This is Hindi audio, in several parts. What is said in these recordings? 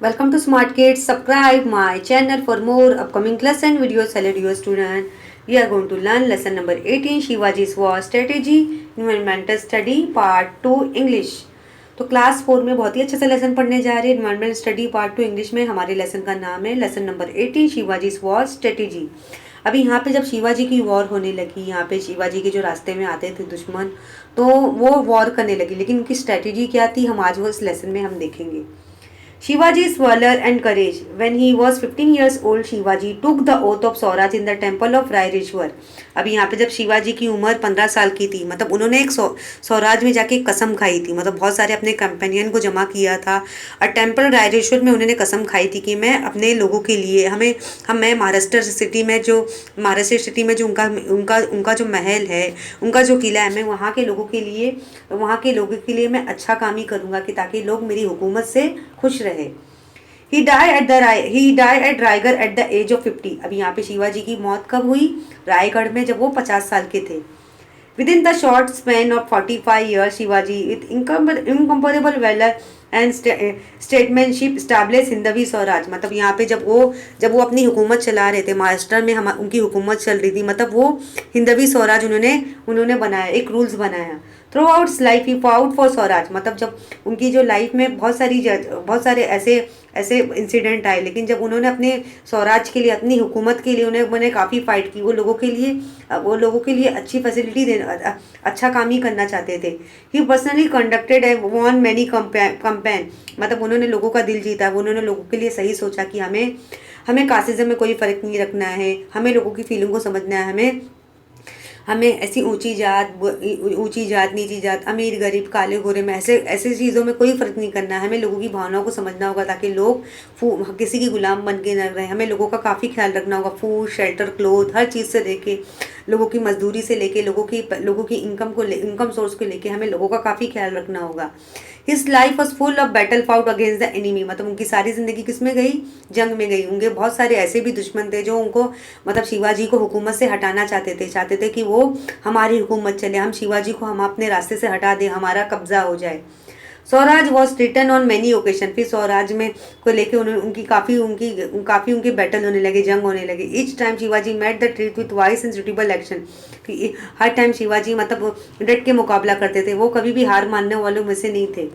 Welcome to Smart Kids. Subscribe my channel for more upcoming lesson videos. Hello dear student. We are going to learn lesson number 18 Shivaji's War Strategy Environmental Study Part 2 English. तो क्लास 4 में बहुत ही अच्छे से लेसन पढ़ने जा रहे हैं। इन्वायरमेंट स्टडी पार्ट 2 इंग्लिश में हमारे लेसन का नाम है lesson number 18 Shivaji's war strategy. अभी यहाँ पे जब शिवाजी की वॉर होने लगी, यहाँ पे शिवाजी के जो रास्ते में आते थे दुश्मन, तो वो वॉर करने लगी, लेकिन उनकी स्ट्रेटेजी क्या थी हम आज वो इस लेसन में हम देखेंगे। Shivaji's valor and courage. When he was 15 years old, Shivaji took the oath of Swaraj in the temple of Raireshwar. अभी यहाँ पे जब शिवाजी की उम्र 15 साल की थी, मतलब उन्होंने एक स्वराज में जाके कसम खाई थी, मतलब बहुत सारे अपने कंपेनियन को जमा किया था और टेम्पल रायरेश्वर में उन्होंने कसम खाई थी कि मैं अपने लोगों के लिए मैं महाराष्ट्र सिटी में जो उनका उनका उनका जो महल है, उनका जो किला है, मैं वहाँ के लोगों के लिए मैं अच्छा काम ही करूँगा कि ताकि लोग मेरी हुकूमत से खुश रहे। He died at Raigarh at the age of 50। अभी यहाँ पे शिवाजी की मौत कब हुई? रायगढ़ में, जब वो 50 साल के थे। Within the short span of 45 years, Shivaji, with incomparable valor and statesmanship, established Hindavi Swaraj. मतलब यहाँ पे जब वो अपनी हुकूमत चला रहे थे, महाराष्ट्र में उनकी हुकूमत चल रही थी, मतलब वो हिंदवी स्वराज उन्होंने बनाया, एक रूल्स बनाया। Through out life he fought for Swaraj. मतलब जब उनकी जो लाइफ में बहुत सारे ऐसे ऐसे इंसिडेंट आए, लेकिन जब उन्होंने अपने स्वराज के लिए, अपनी हुकूमत के लिए उन्होंने काफ़ी फाइट की। वो लोगों के लिए अच्छी फैसिलिटी अच्छा काम ही करना चाहते थे। He personally conducted and won many campaign. मतलब उन्होंने लोगों का दिल जीता, उन्होंने लोगों के लिए सही सोचा कि हमें कास्टिज्म में कोई फ़र्क नहीं रखना है, हमें लोगों की फीलिंग को समझना है, हमें ऐसी ऊंची जात नीची जात, अमीर गरीब, काले गोरे में ऐसे ऐसे चीज़ों में कोई फ़र्क नहीं करना है। हमें लोगों की भावनाओं को समझना होगा ताकि लोग किसी की गुलाम बन के न रहें। हमें लोगों का काफ़ी ख्याल रखना होगा, फूड शेल्टर क्लोथ हर चीज़ से लेके, लोगों की मजदूरी से लेके, लोगों की इनकम सोर्स को लेके हमें लोगों का काफ़ी ख्याल रखना होगा। His life was full of battle fought against the enemy. मतलब उनकी सारी ज़िंदगी किस में गई? जंग में गई। उनके बहुत सारे ऐसे भी दुश्मन थे जो उनको, मतलब शिवाजी को हुकूमत से हटाना चाहते थे कि वो हमारी हुकूमत चले, हम अपने रास्ते से हटा दें, हमारा कब्जा हो जाए। Swaraj was written on many occasion. फिर स्वराज में को लेके उनकी काफ़ी बैटल होने लगे, जंग होने लगे। Each time Shivaji met the threat with wise and suitable action. हर टाइम शिवाजी मतलब डट के मुकाबला करते थे, वो कभी भी हार मानने वालों में से नहीं थे।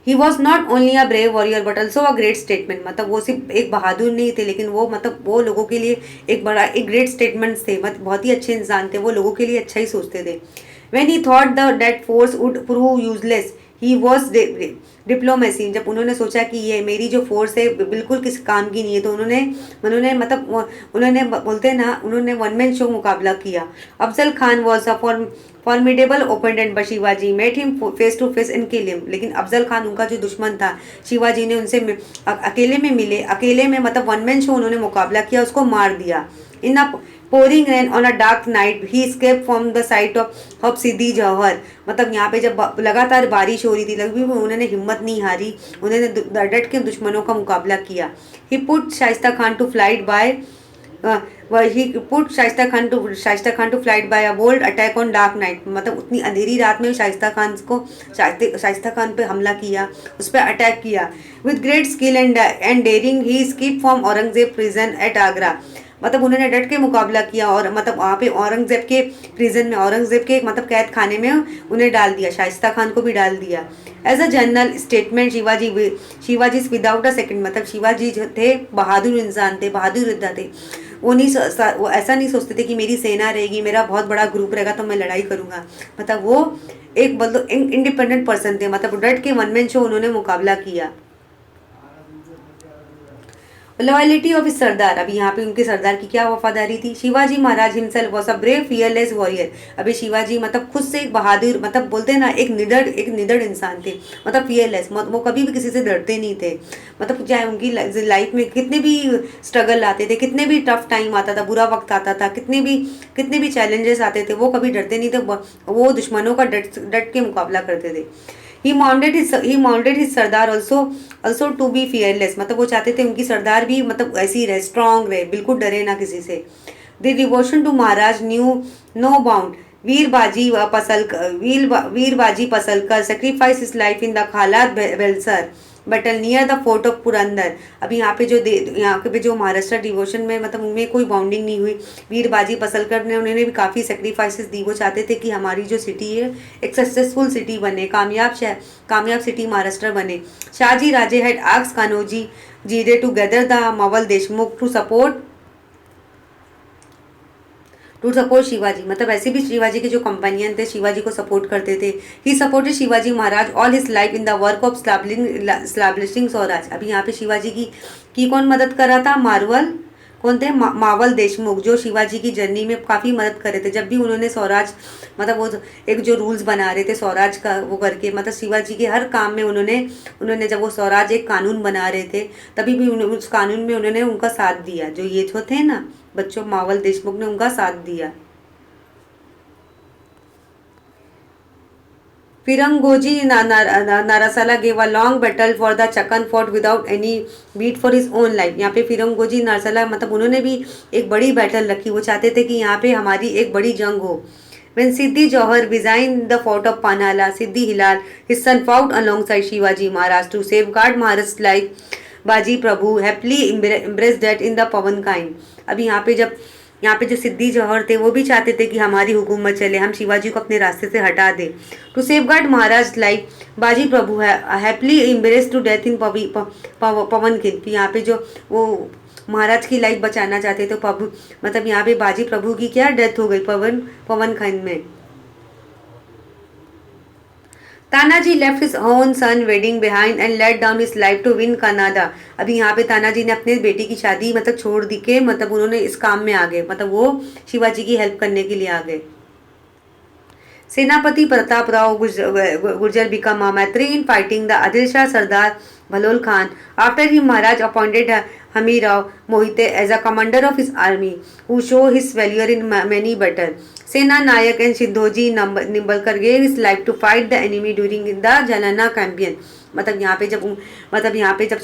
He was not only a brave warrior but also a great statement. मतलब वो सिर्फ एक बहादुर नहीं थे, लेकिन वो लोगों के लिए एक ग्रेट स्टेटमेंट थे। मतलब बहुत ही अच्छे इंसान थे, वो लोगों के लिए अच्छा ही सोचते थे। When he thought that force would prove useless, he was diplomacy. जब उन्होंने सोचा कि ये मेरी जो फोर्स है बिल्कुल किस काम की नहीं है, तो उन्होंने वन मैन शो मुकाबला किया। Afzal Khan was a formidable opponent but Shivaji met him face to face and kill him. लेकिन अफजल खान उनका जो दुश्मन था, शिवाजी ने उनसे अकेले में मतलब वन मैन शो उन्होंने मुकाबला किया, उसको मार दिया। इन अ pouring rain on a dark night he escaped from the sight of सिद्दी जौहर। मतलब यहाँ पे जब लगातार बारिश हो रही थी, लगी भी उन्होंने हिम्मत नहीं हारी, उन्होंने डट के दुश्मनों का मुकाबला किया। He put Shaista Khan to flight by Shaista Khan to flight by a bold attack on dark night. मतलब उतनी अंधेरी रात में शाइस्ता खान पे हमला किया, उस पर अटैक किया। With great skill and daring he escaped from Aurangzeb prison at Agra. मतलब उन्होंने डट के मुकाबला किया और मतलब वहाँ पे औरंगजेब के मतलब कैद खाने में उन्हें डाल दिया, शाइस्ता खान को भी डाल दिया। As a general statement Shivaji without a second. मतलब शिवाजी जो थे बहादुर इंसान थे, बहादुर योद्धा थे। वो ऐसा नहीं सोचते थे कि मेरी सेना रहेगी, मेरा बहुत बड़ा ग्रुप रहेगा तो मैं लड़ाई करूंगा। मतलब वो एक इंडिपेंडेंट पर्सन थे, मतलब डट के वन मैन शो उन्होंने मुकाबला किया। Loyalty of sardar. अभी यहाँ पे उनके सरदार की क्या वफादारी थी? Shivaji Maharaj himself was a brave fearless warrior. अभी शिवाजी मतलब खुद से एक बहादुर, मतलब बोलते हैं ना, एक निडर इंसान थे। मतलब फियरलेस, वो कभी भी किसी से डरते नहीं थे। मतलब चाहे उनकी लाइफ में कितने भी स्ट्रगल आते थे, कितने भी टफ टाइम आता था, बुरा वक्त आता था, कितने भी चैलेंजेस आते थे, वो कभी डरते नहीं थे। वो दुश्मनों का डट के मुकाबला करते थे। He mounted his sardar also to be fearless. मतलब वो चाहते थे उनकी सरदार भी मतलब ऐसी रहे, स्ट्रांग रहे, बिल्कुल डरे ना किसी से। The devotion to Maharaj knew no bound. Veer Baji Pasalkar sacrifice his life in the Khalat Belsar. battle near the fort of Purandar. अभी यहाँ पे जो महाराष्ट्र डिवोशन में मतलब उनमें कोई बाउंडिंग नहीं हुई। वीर बाजी पसलकर ने उन्होंने भी काफ़ी सेक्रीफाइसेस दी। वो चाहते थे कि हमारी जो सिटी है एक सक्सेसफुल सिटी बने, कामयाब सिटी महाराष्ट्र बने। Shahaji Raje had asked Kanhoji Jedhe to gather the Maval Deshmukh to support Shivaji. मतलब ऐसे भी शिवाजी के जो कंपेनियन थे शिवाजी को सपोर्ट करते थे। He supported Shivaji Maharaj all his life in the work of establishing Swaraj. अभी यहाँ पे शिवाजी की कौन मदद कर रहा था? कौन थे? मावल देशमुख, जो शिवाजी की जर्नी में काफ़ी मदद कर रहे थे। जब भी उन्होंने स्वराज मतलब वो एक जो रूल्स बना रहे थे स्वराज का वो करके, मतलब शिवाजी के हर काम में उन्होंने जब वो स्वराज एक कानून बना रहे थे तभी भी उस कानून में उन्होंने उनका साथ दिया। जो ये जो थे ना बच्चों, मावल देशमुख ने उनका साथ दिया। Firangoji Narsala gave a long battle for the Chakan fort without any beat for his own life. यहाँ पे फिरंगोजी नारासाला मतलब उन्होंने भी एक बड़ी बैटल रखी। वो चाहते थे कि यहाँ पे हमारी एक बड़ी जंग हो। When Siddhi Johar resigned the fort of Panhala, Siddhi Hilal, his son, fought alongside Shivaji Maharaj to safeguard Maharaj's life. Baji Prabhu happily embraced that in the Pavan Khind. अभी यहाँ पे जो सिद्धि जौहर थे वो भी चाहते थे कि हमारी हुकूमत चले, हम शिवाजी को अपने रास्ते से हटा दें। To safeguard Maharaj life Baji Prabhu happily embrace to death in Pavan Khind. यहाँ पे जो वो महाराज की लाइफ बचाना चाहते थे मतलब यहाँ पे बाजी प्रभु की क्या डेथ हो गई पवन खंड में। Tanaji left his own son wedding behind and laid down his life to win Kondana. अभी यहाँ पे तानाजी ने अपने बेटी की शादी मतलब छोड़ दी के मतलब उन्होंने इस काम में आ गए, मतलब वो शिवाजी की हेल्प करने के लिए आ गए। Senapati Pratap Rao Gujar became a martyr in fighting the Adil Shah sardar Bahlol Khan after he Maharaj appointed Hambirrao Mohite as a commander of his army who show his valour in many battle. Sena Nayak and Siddhoji Nimbalkar gave his life to fight the enemy during the Jalna campaign. मतलब यहाँ पे जब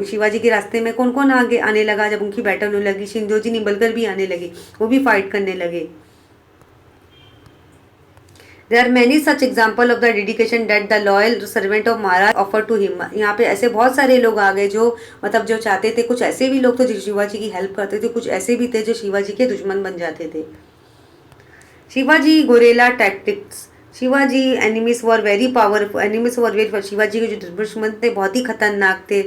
शिवाजी के रास्ते में कौन कौन आने लगा, जब उनकी बैटल होने लगी सिद्धोजी निम्बलकर भी आने लगे, वो भी फाइट करने लगे। There are many such example of the dedication that the loyal servant of Maharaj offered to him। यहाँ पे ऐसे बहुत सारे लोग आ गए जो मतलब जो चाहते थे, कुछ ऐसे भी लोग थे जो शिवाजी की हेल्प करते थे, कुछ ऐसे भी थे जो शिवाजी के दुश्मन बन जाते थे। Shivaji guerrilla tactics. Shivaji enemies were very powerful. Shivaji के जो दुश्मन थे बहुत ही खतरनाक थे।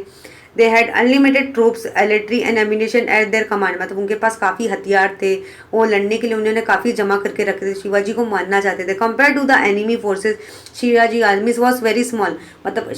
They had unlimited troops artillery and ammunition at their command. मतलब उनके पास काफ़ी हथियार थे, वो लड़ने के लिए उन्होंने काफ़ी जमा करके रखे थे, शिवाजी को मारना चाहते थे। Compare to the enemy forces Shivaji armies was very small. मतलब अगर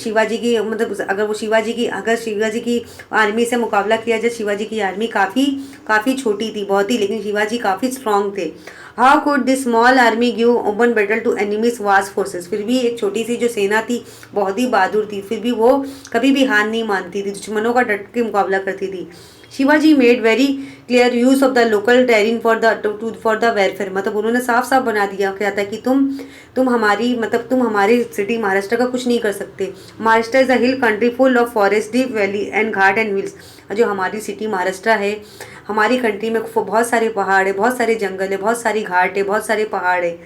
शिवाजी की आर्मी से मुकाबला किया जाए, शिवाजी की आर्मी काफ़ी छोटी थी बहुत ही, लेकिन शिवाजी काफ़ी स्ट्रॉन्ग थे। How could this small army give open battle to enemies vast forces. फिर भी एक छोटी सी जो सेना थी बहुत ही बहादुर थी, फिर भी वो कभी भी हार नहीं मानती थी, दुश्मनों का डट के मुकाबला करती थी। Shivaji made very clear use of the local टेरिन for the welfare. मतलब उन्होंने साफ साफ बना दिया क्या था कि तुम हमारी सिटी महाराष्ट्र का कुछ नहीं कर सकते। Maharashtra is a hill country full of forest deep valley and Ghat and hills. जो हमारी सिटी महाराष्ट्र है, हमारी कंट्री में बहुत सारे पहाड़ है, बहुत सारे जंगल है, बहुत सारी घाट है, बहुत सारे पहाड़ है।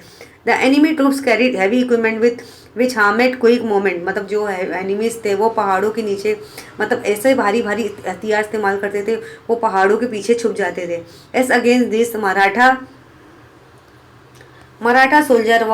The enemy troops carried heavy equipment which harmed quick moment. मतलब जो एनिमीज थे वो पहाड़ों के नीचे मतलब ऐसे भारी भारी हथियार इस्तेमाल करते थे, वो पहाड़ों के पीछे छुप जाते थे। As against this Maratha soldier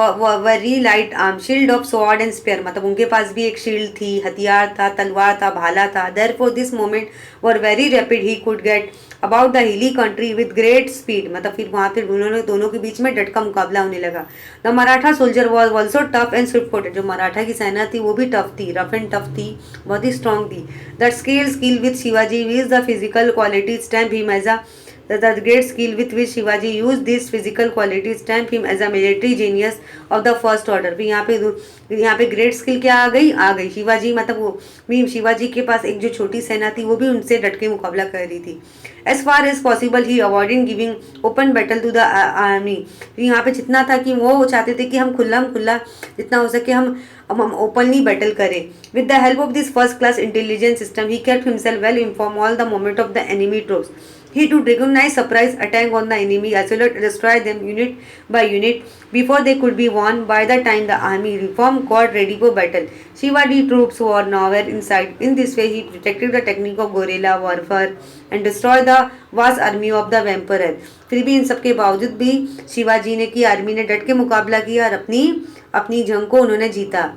very light arm shield of sword and spear. मतलब उनके पास भी एक शील्ड थी, हथियार था, तलवार था, भाला था। Therefore this moment were very rapid, he could get about the hilly country with great speed. मतलब फिर वहाँ पे उन्होंने दोनों के बीच में डट का मुकाबला होने लगा। The Maratha soldier was also tough and Swift footed. जो मराठा की सेना थी वो भी टफ थी, रफ एंड टफ थी, बहुत ही स्ट्रॉन्ग थी। That skill with Shivaji with the physical quality stamp him as a The great skill with which Shivaji used these physical qualities stamp him as a military genius of the first order। भी यहाँ पे ग्रेट स्किल क्या आ गई शिवाजी, मतलब वो भी शिवाजी के पास एक जो छोटी सेना थी वो भी उनसे डट के मुकाबला कर रही थी। As far as possible he avoided giving open battle to the army. यहाँ पे जितना था कि वो चाहते थे कि हम खुला जितना हो सके हम ओपनली बैटल करें। With the help of this first class intelligence system he kept himself well inform all the moment of the enemy troops. He would recognize surprise attack on the enemy, isolate, destroy them unit by unit before they could be won. By the time the army reformed got ready for battle, Shivaji troops were nowhere in sight. In this way, he detected the technique of guerrilla warfare and destroyed the vast army of the emperor. फिर भी इन सब के बावजूद भी शिवाजी ने की आर्मी ने डट के मुकाबला किया और अपनी अपनी जंग को उन्होंने जीता।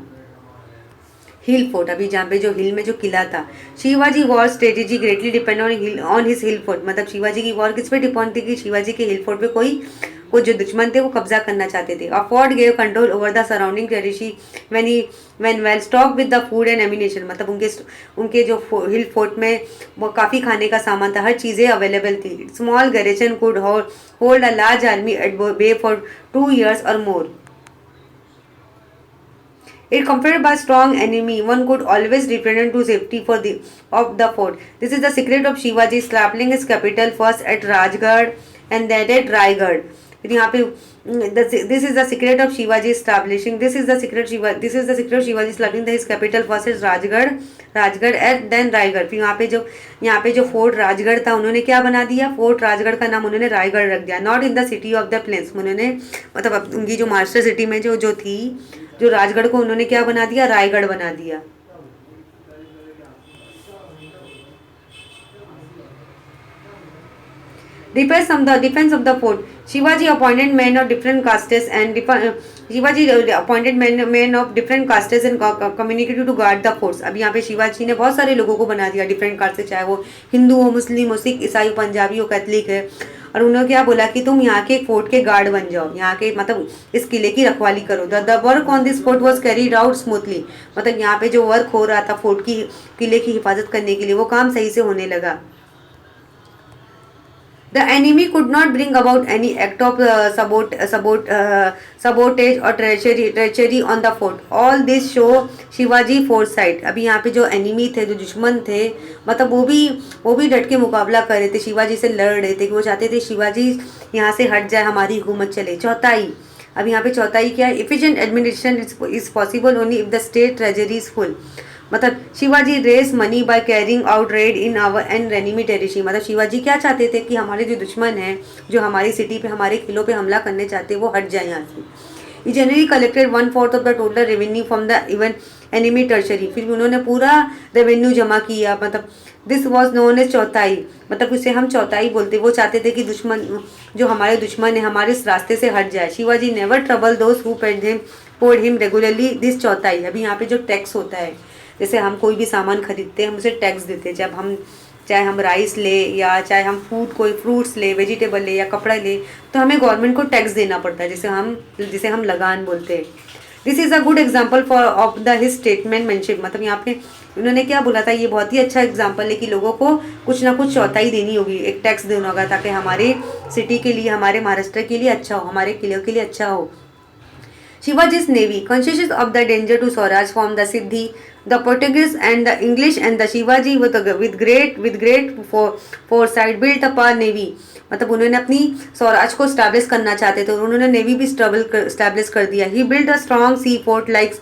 हिल फोर्ट, अभी जहाँ पे जो हिल में जो किला था, Shivaji war strategy greatly depend on his hill fort. मतलब शिवाजी की वॉर किस पे डिपेंड थी कि शिवाजी के हिल फोर्ट पे कोई जो दुश्मन थे वो कब्जा करना चाहते थे। अ fort gave control over the surrounding territory when well stock with the food and ammunition. मतलब उनके जो हिल फोर्ट में वो काफ़ी खाने का सामान था, हर चीज़ें अवेलेबल थी। Small garrison could hold a large army at bay for 2 years और मोर। It confronted by strong enemy, one could always return to safety of the fort. This is the secret of Shivaji establishing his capital first at Rajgarh and then at Raigad. फिर यहाँ पे this is the secret of Shivaji establishing Shivaji establishing his capital first at Rajgarh and then Raigad. फिर यहाँ पे जो फोर्ट राजगढ़ था उन्होंने क्या बना दिया, फोर्ट राजगढ़ का नाम उन्होंने रायगढ़ रख दिया। Not in the city of the plains, उन्होंने मतलब उनकी जो मास्टर सिटी में जो थी, जो राजगढ़ को उन्होंने क्या बना दिया, रायगढ़ बना दिया। Defense of the fort. Shivaji appointed men of different castes and communicated to guard the forts. अभी यहाँ पे शिवाजी ने बहुत सारे लोगों को बना दिया डिफरेंट कास्ट से, चाहे वो हिंदू हो, मुस्लिम हो, सिख, ईसाई, पंजाबी हो, कैथलिक है, और उन्होंने क्या बोला कि तुम यहाँ के फोर्ट के गार्ड बन जाओ, यहाँ के मतलब इस किले की रखवाली करो। The work on this fort was carried out smoothly. मतलब यहाँ पे जो वर्क हो रहा था फोर्ट की किले की हिफाजत करने के लिए, वो काम सही से होने लगा। The enemy could not bring about any act of sabotage or treachery on the fort. All this show Shivaji foresight. अभी यहाँ पे जो एनिमी थे, जो दुश्मन थे, मतलब वो भी डट के मुकाबला कर रहे थे, शिवाजी से लड़ रहे थे कि वो चाहते थे शिवाजी यहाँ से हट जाए, हमारी हुकूमत चले। चौथाई, अभी यहाँ पे चौथाई क्या है, efficient administration is possible only if the state treasury is full. मतलब Shivaji raise money by carrying out raid in our and enemy territory. मतलब शिवाजी क्या चाहते थे कि हमारे जो दुश्मन हैं, जो हमारी सिटी पे, हमारे किलों पे हमला करने चाहते हैं, वो हट जाए यहाँ से। He generally collected 1/4 of the total revenue from the even enemy territory. फिर उन्होंने पूरा रेवेन्यू जमा किया। मतलब दिस वॉज नोन एज चौथाई, मतलब उसे हम चौथाई बोलते। वो चाहते थे कि दुश्मन, जो हमारे दुश्मन है, हमारे इस रास्ते से हट जाए। Shivaji never trouble those who paid him regularly this चौथाई। अभी यहाँ पे जो टैक्स होता है, जैसे हम कोई भी सामान खरीदते हैं, हम उसे टैक्स देते हैं। चाहे हम राइस ले, या चाहे हम कोई फ्रूट्स ले, वेजिटेबल ले, या कपड़ा ले, तो हमें गवर्नमेंट को टैक्स देना पड़ता है, जिसे हम लगान बोलते हैं। This is a good example of the his statesmanship. मतलब यहाँ पे उन्होंने क्या बोला था, ये बहुत ही अच्छा एग्जाम्पल है कि लोगों को कुछ ना कुछ चौथाई देनी होगी, एक टैक्स देना होगा, ताकि हमारे सिटी के लिए, हमारे महाराष्ट्र के लिए अच्छा हो, हमारे किले के लिए अच्छा हो। Shivaji's navy, conscious of the danger to Swaraj from the Siddhi, the Portuguese and the English, and the Shivaji with great foresight built up a navy. मतलब उन्होंने अपनी स्वराज को स्टैब्लिश करना चाहते थे, उन्होंने नेवी भी स्टैब्लिश कर दिया। He built a strong sea fort like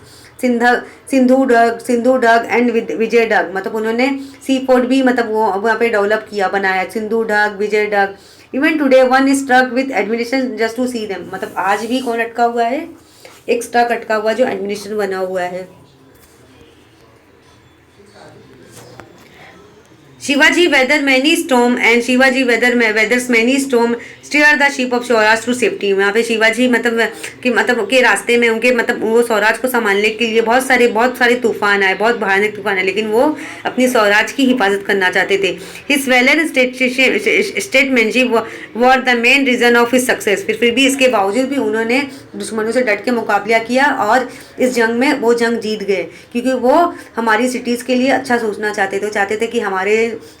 Sindhudurg and Vijaydurg. मतलब उन्होंने सी फोर्ट भी मतलब वो वहाँ पे डेवलप किया, बनाया, Sindhudurg, Vijaydurg. Even today one is struck with administration just to see them. मतलब आज भी कौन अटका हुआ है, एक स्ट्रक अटका हुआ जो एडमिनिस्ट्रेशन बना हुआ है। Shivaji weathered many storm and Shivaji weathers many storm steer the ship of Swaraj to safety. यहाँ पे शिवाजी मतलब के रास्ते में उनके मतलब वो स्वराज को संभालने के लिए बहुत सारे तूफान आए, बहुत भयानक तूफान आए, लेकिन वो अपनी स्वराज की हिफाजत करना चाहते थे। His valour statesmanship were the main reason of his success. फिर भी इसके बावजूद भी उन्होंने दुश्मनों से डट के मुकाबला किया और इस जंग में वो जंग जीत गए, क्योंकि वो हमारी सिटीज़ के लिए अच्छा सोचना चाहते थे कि हमारे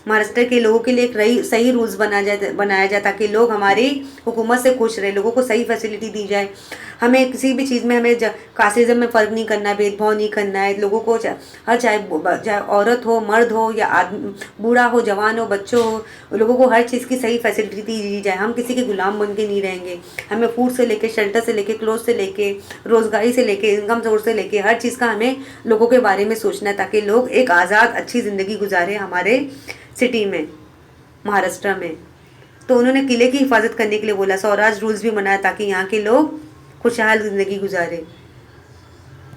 महाराष्ट्र के लोगों के लिए एक सही रूल्स बनाया जाए, ताकि लोग हमारी हुकूमत से खुश रहे, लोगों को सही फैसिलिटी दी जाए। हमें किसी भी चीज़ में हमें कास्टिज्म में फ़र्क नहीं करना है, भेदभाव नहीं करना है। लोगों को चाहे औरत हो, मर्द हो, या बूढ़ा हो, जवान हो, बच्चों हो, लोगों को हर चीज़ की सही फैसिलिटी दी जाए। हम किसी के गुलाम बन के नहीं रहेंगे। हमें फूड से लेके, शेल्टर से लेके, क्लोथ से लेके, रोज़गारी से लेके, इनकम सोर्स से लेके, हर चीज़ का हमें लोगों के बारे में सोचना है, ताकि लोग एक आज़ाद अच्छी ज़िंदगी गुजारें हमारे सिटी में, महाराष्ट्र में। तो उन्होंने किले की हिफाजत करने के लिए बोला। स्वराज रूल्स भी बनाया ताकि यहाँ के लोग खुशहाल ज़िंदगी गुजारे।